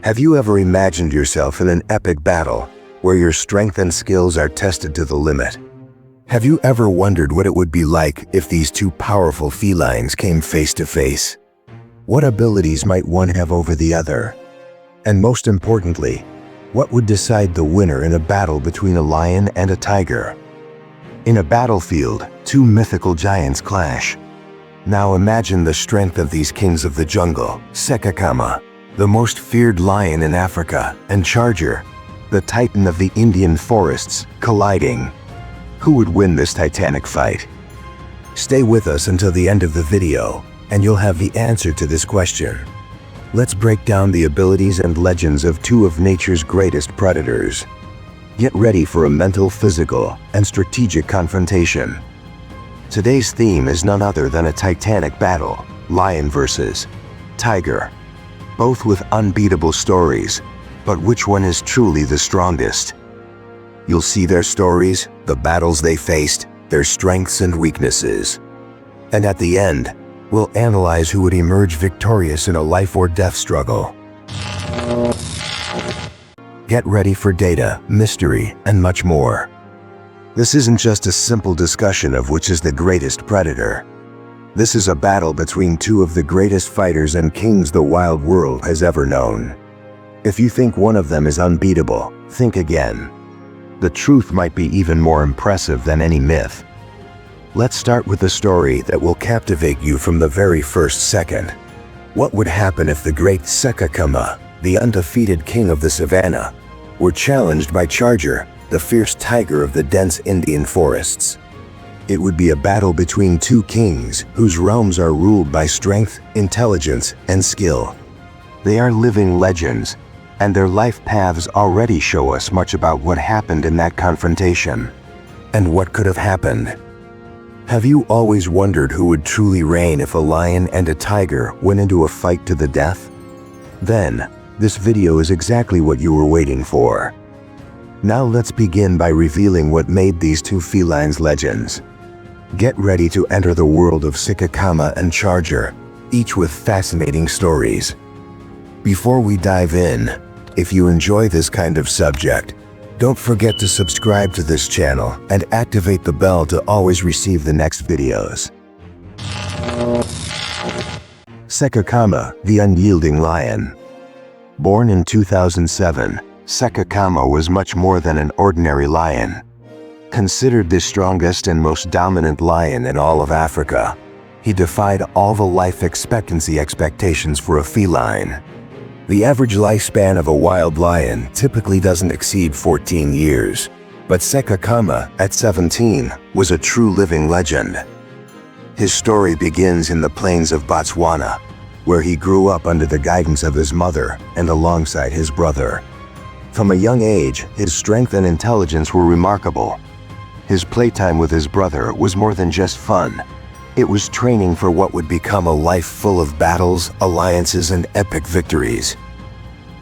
Have you ever imagined yourself in an epic battle where your strength and skills are tested to the limit? Have you ever wondered what it would be like if these two powerful felines came face to face? What abilities might one have over the other? And most importantly, what would decide the winner in a battle between a lion and a tiger? In a battlefield, two mythical giants clash. Now imagine the strength of these kings of the jungle, SEKEKAMA, the most feared lion in Africa, and Charger, the titan of the Indian forests, colliding. Who would win this titanic fight? Stay with us until the end of the video, and you'll have the answer to this question. Let's break down the abilities and legends of two of nature's greatest predators. Get ready for a mental, physical, and strategic confrontation. Today's theme is none other than a titanic battle, lion versus tiger. Both with unbeatable stories, but which one is truly the strongest? You'll see their stories, the battles they faced, their strengths and weaknesses. And at the end, we'll analyze who would emerge victorious in a life or death struggle. Get ready for data, mystery, and much more. This isn't just a simple discussion of which is the greatest predator. This is a battle between two of the greatest fighters and kings the wild world has ever known. If you think one of them is unbeatable, think again. The truth might be even more impressive than any myth. Let's start with a story that will captivate you from the very first second. What would happen if the great SEKEKAMA, the undefeated king of the Savanna, were challenged by Charger, the fierce tiger of the dense Indian forests? It would be a battle between two kings whose realms are ruled by strength, intelligence, and skill. They are living legends, and their life paths already show us much about what happened in that confrontation. And what could have happened? Have you always wondered who would truly reign if a lion and a tiger went into a fight to the death? Then, this video is exactly what you were waiting for. Now let's begin by revealing what made these two felines legends. Get ready to enter the world of SEKEKAMA and Charger, each with fascinating stories. Before we dive in, if you enjoy this kind of subject, don't forget to subscribe to this channel and activate the bell to always receive the next videos. SEKEKAMA, the unyielding lion. Born in 2007, SEKEKAMA was much more than an ordinary lion. Considered the strongest and most dominant lion in all of Africa, he defied all the life expectancy expectations for a feline. The average lifespan of a wild lion typically doesn't exceed 14 years, but SEKEKAMA, at 17, was a true living legend. His story begins in the plains of Botswana, where he grew up under the guidance of his mother and alongside his brother. From a young age, his strength and intelligence were remarkable. His playtime with his brother was more than just fun. It was training for what would become a life full of battles, alliances, and epic victories.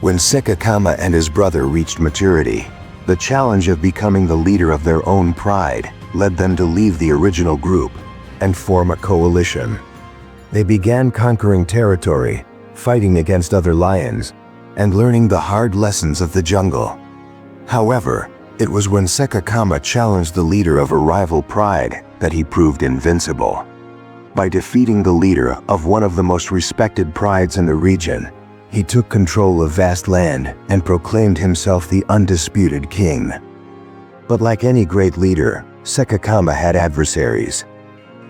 When SEKEKAMA and his brother reached maturity, the challenge of becoming the leader of their own pride led them to leave the original group and form a coalition. They began conquering territory, fighting against other lions, and learning the hard lessons of the jungle. However, it was when SEKEKAMA challenged the leader of a rival pride that he proved invincible. By defeating the leader of one of the most respected prides in the region, he took control of vast land and proclaimed himself the undisputed king. But like any great leader, SEKEKAMA had adversaries.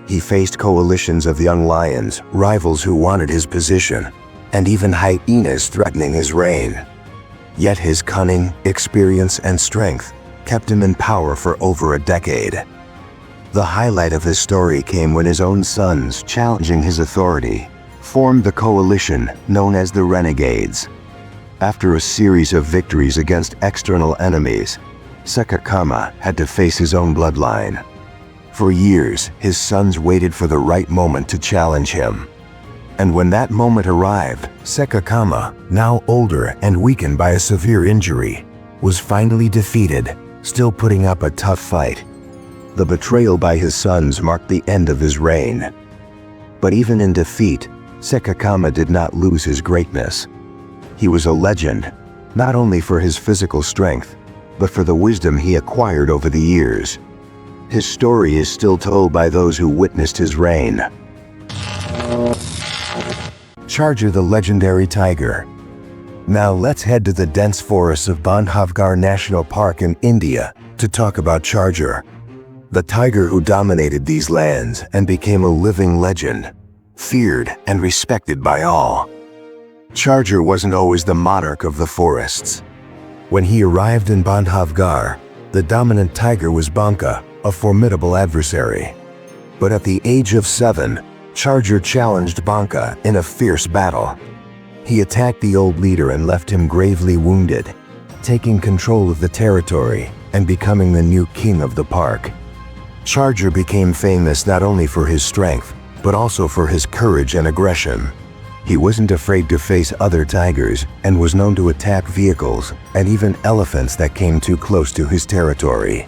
He faced coalitions of young lions, rivals who wanted his position, and even hyenas threatening his reign. Yet his cunning, experience, and strength kept him in power for over a decade. The highlight of his story came when his own sons, challenging his authority, formed the coalition known as the Renegades. After a series of victories against external enemies, SEKEKAMA had to face his own bloodline. For years, his sons waited for the right moment to challenge him. And when that moment arrived, SEKEKAMA, now older and weakened by a severe injury, was finally defeated, still putting up a tough fight. The betrayal by his sons marked the end of his reign. But even in defeat, SEKEKAMA did not lose his greatness. He was a legend, not only for his physical strength, but for the wisdom he acquired over the years. His story is still told by those who witnessed his reign. Charger, the legendary tiger. Now let's head to the dense forests of Bandhavgarh National Park in India to talk about Charger, the tiger who dominated these lands and became a living legend, feared and respected by all. Charger wasn't always the monarch of the forests. When he arrived in Bandhavgarh, the dominant tiger was Banka, a formidable adversary. But at the age of 7, Charger challenged Banka in a fierce battle. He attacked the old leader and left him gravely wounded, taking control of the territory and becoming the new king of the park. Charger became famous not only for his strength, but also for his courage and aggression. He wasn't afraid to face other tigers and was known to attack vehicles and even elephants that came too close to his territory.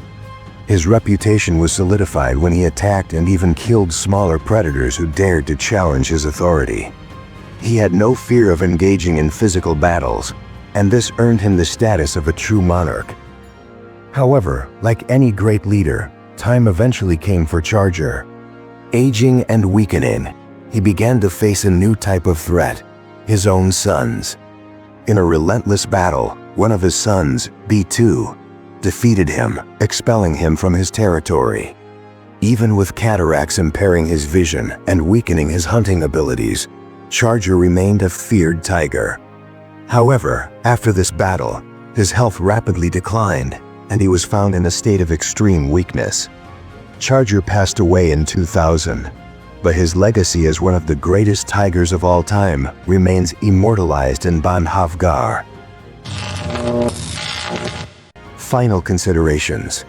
His reputation was solidified when he attacked and even killed smaller predators who dared to challenge his authority. He had no fear of engaging in physical battles, and this earned him the status of a true monarch. However, like any great leader, time eventually came for Charger. Aging and weakening, he began to face a new type of threat: his own sons. In a relentless battle, one of his sons, B2, defeated him, expelling him from his territory. Even with cataracts impairing his vision and weakening his hunting abilities, Charger remained a feared tiger. However, after this battle, his health rapidly declined, and he was found in a state of extreme weakness. Charger passed away in 2000, but his legacy as one of the greatest tigers of all time remains immortalized in Bandhavgarh. Final considerations.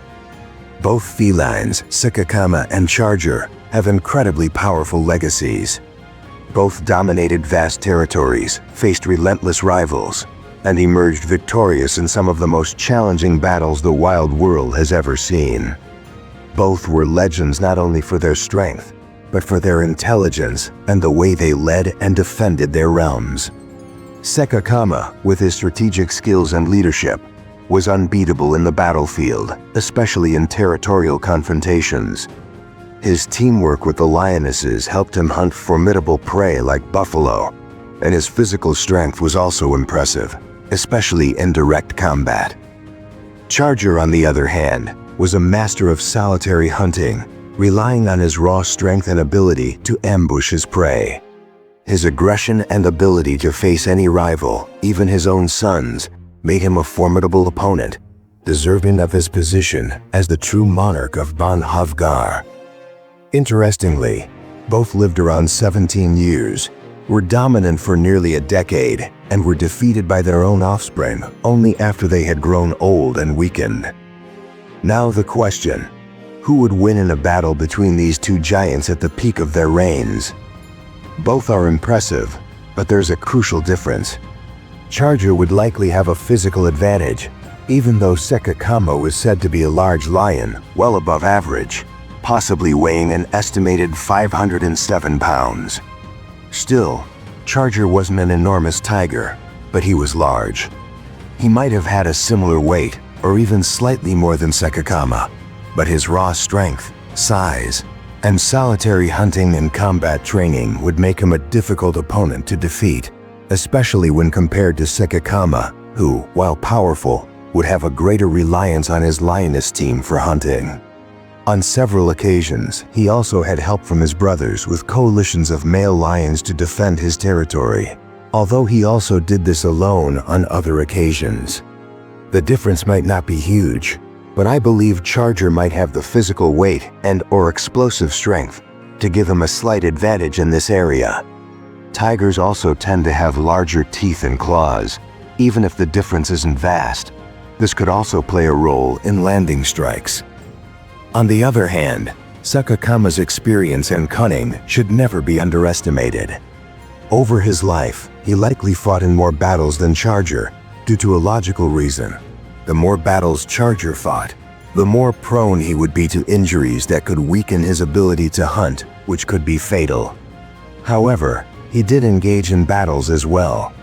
Both felines, SEKEKAMA and Charger, have incredibly powerful legacies. Both dominated vast territories, faced relentless rivals, and emerged victorious in some of the most challenging battles the wild world has ever seen. Both were legends not only for their strength, but for their intelligence and the way they led and defended their realms. SEKEKAMA, with his strategic skills and leadership, was unbeatable in the battlefield, especially in territorial confrontations. His teamwork with the lionesses helped him hunt formidable prey like buffalo, and his physical strength was also impressive, especially in direct combat. Charger, on the other hand, was a master of solitary hunting, relying on his raw strength and ability to ambush his prey. His aggression and ability to face any rival, even his own sons, made him a formidable opponent, deserving of his position as the true monarch of Bandhavgarh. Interestingly, both lived around 17 years, were dominant for nearly a decade, and were defeated by their own offspring only after they had grown old and weakened. Now the question: who would win in a battle between these two giants at the peak of their reigns? Both are impressive, but there's a crucial difference. Charger would likely have a physical advantage, even though SEKEKAMA was said to be a large lion, well above average, possibly weighing an estimated 507 pounds. Still, Charger wasn't an enormous tiger, but he was large. He might have had a similar weight, or even slightly more than SEKEKAMA, but his raw strength, size, and solitary hunting and combat training would make him a difficult opponent to defeat, especially when compared to SEKEKAMA, who, while powerful, would have a greater reliance on his lioness team for hunting. On several occasions, he also had help from his brothers with coalitions of male lions to defend his territory, although he also did this alone on other occasions. The difference might not be huge, but I believe Charger might have the physical weight and/or explosive strength to give him a slight advantage in this area. Tigers also tend to have larger teeth and claws, even if the difference isn't vast. This could also play a role in landing strikes. On the other hand, SEKEKAMA's experience and cunning should never be underestimated. Over his life, he likely fought in more battles than Charger, due to a logical reason. The more battles Charger fought, the more prone he would be to injuries that could weaken his ability to hunt, which could be fatal. However, he did engage in battles as well.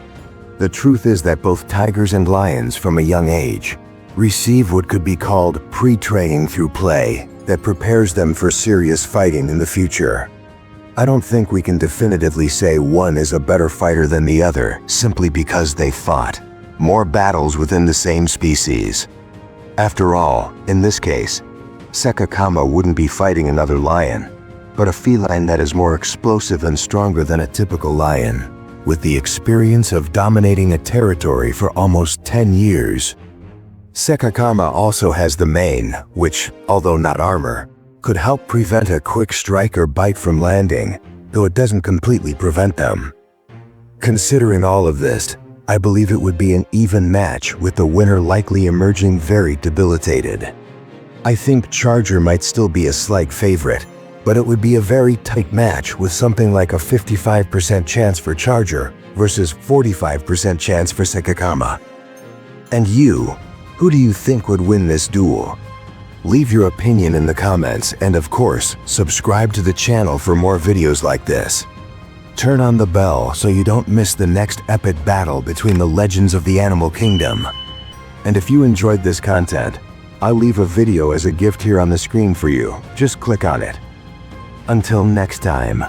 The truth is that both tigers and lions from a young age receive what could be called pre-training through play that prepares them for serious fighting in the future. I don't think we can definitively say one is a better fighter than the other simply because they fought more battles within the same species. After all, in this case, SEKEKAMA wouldn't be fighting another lion, but a feline that is more explosive and stronger than a typical lion, with the experience of dominating a territory for almost 10 years. SEKEKAMA also has the mane, which, although not armor, could help prevent a quick strike or bite from landing, though it doesn't completely prevent them. Considering all of this, I believe it would be an even match, with the winner likely emerging very debilitated. I think Charger might still be a slight favorite, but it would be a very tight match with something like a 55% chance for Charger versus 45% chance for SEKEKAMA. And you, who do you think would win this duel? Leave your opinion in the comments and of course, subscribe to the channel for more videos like this. Turn on the bell so you don't miss the next epic battle between the legends of the animal kingdom. And if you enjoyed this content, I'll leave a video as a gift here on the screen for you. Just click on it. Until next time.